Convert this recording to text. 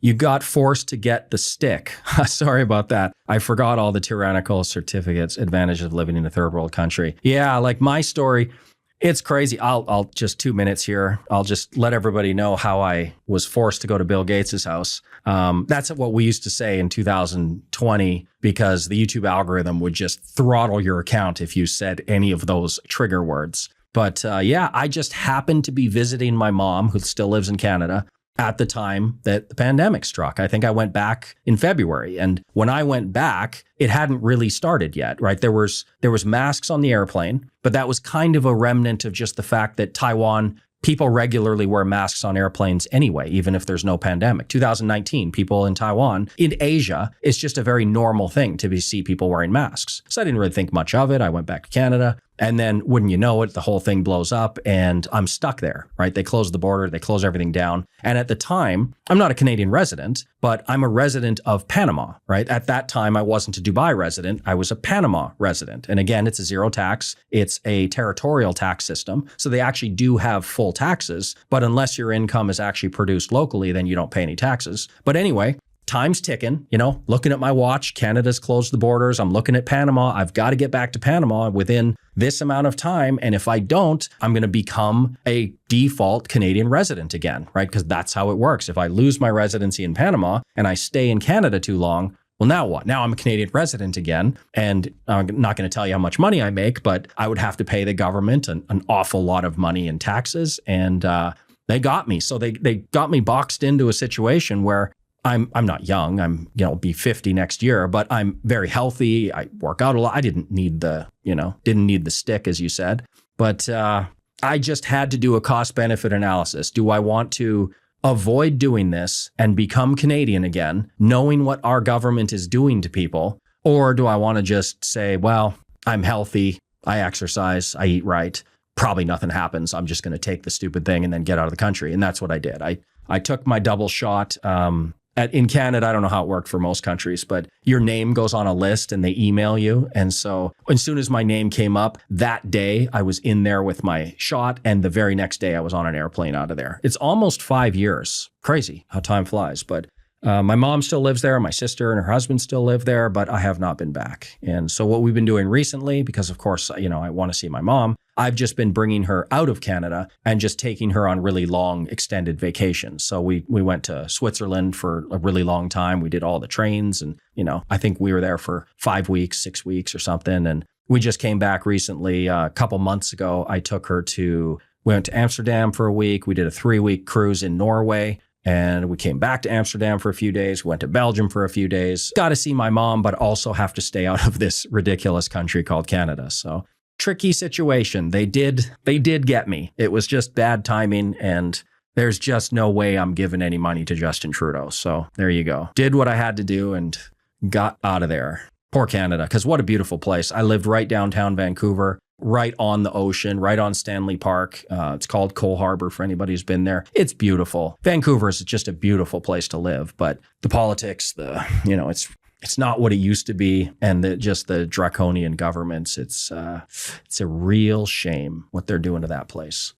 You got forced to get the stick. Sorry about that. I forgot all the tyrannical certificates, advantages of living in a third world country. Yeah, like my story, it's crazy. I'll just 2 minutes here. I'll just let everybody know how I was forced to go to Bill Gates's house. That's what we used to say in 2020 because the YouTube algorithm would just throttle your account if you said any of those trigger words. But yeah, I just happened to be visiting my mom, who still lives in Canada, at the time that the pandemic struck. I think I went back in February. And when I went back, it hadn't really started yet, right? There was masks on the airplane, but that was kind of a remnant of just the fact that Taiwan, people regularly wear masks on airplanes anyway, even if there's no pandemic. 2019, people in Taiwan, in Asia, it's just a very normal thing to see people wearing masks. So I didn't really think much of it. I went back to Canada. And then wouldn't you know it, the whole thing blows up and I'm stuck there, right? They close the border, they close everything down. And at the time, I'm not a Canadian resident, but I'm a resident of Panama, right? At that time, I wasn't a Dubai resident, I was a Panama resident. And again, it's a zero tax, it's a territorial tax system. So they actually do have full taxes, but unless your income is actually produced locally, then you don't pay any taxes. But anyway, time's ticking, looking at my watch, Canada's closed the borders. I'm looking at Panama. I've got to get back to Panama within this amount of time. And if I don't, I'm going to become a default Canadian resident again, right? Because that's how it works. If I lose my residency in Panama and I stay in Canada too long, well, now what? Now I'm a Canadian resident again. And I'm not going to tell you how much money I make, but I would have to pay the government an awful lot of money in taxes. And they got me. So they got me boxed into a situation where I'm not young. I'm, be 50 next year, but I'm very healthy. I work out a lot. I didn't need the stick, as you said, but I just had to do a cost benefit analysis. Do I want to avoid doing this and become Canadian again, knowing what our government is doing to people? Or do I want to just say, well, I'm healthy. I exercise. I eat right. Probably nothing happens. I'm just going to take the stupid thing and then get out of the country. And that's what I did. I took my double shot. In Canada, I don't know how it worked for most countries, but your name goes on a list and they email you. And so as soon as my name came up, that day I was in there with my shot. And the very next day I was on an airplane out of there. It's almost 5 years. Crazy how time flies. But my mom still lives there. My sister and her husband still live there, but I have not been back. And so what we've been doing recently, because of course, I want to see my mom, I've just been bringing her out of Canada and just taking her on really long extended vacations. So we went to Switzerland for a really long time. We did all the trains and, I think we were there for 5 weeks, 6 weeks or something. And we just came back recently. A couple months ago, I took her we went to Amsterdam for a week. We did a 3-week cruise in Norway. And we came back to Amsterdam for a few days, went to Belgium for a few days, got to see my mom, but also have to stay out of this ridiculous country called Canada. So tricky situation. They did get me. It was just bad timing. And there's just no way I'm giving any money to Justin Trudeau. So there you go. Did what I had to do and got out of there. Poor Canada, because what a beautiful place. I lived right downtown Vancouver, right on the ocean, right on Stanley Park. It's called Cole Harbour for anybody who's been there. It's beautiful. Vancouver is just a beautiful place to live, but the politics, it's not what it used to be. And the draconian governments, it's a real shame what they're doing to that place.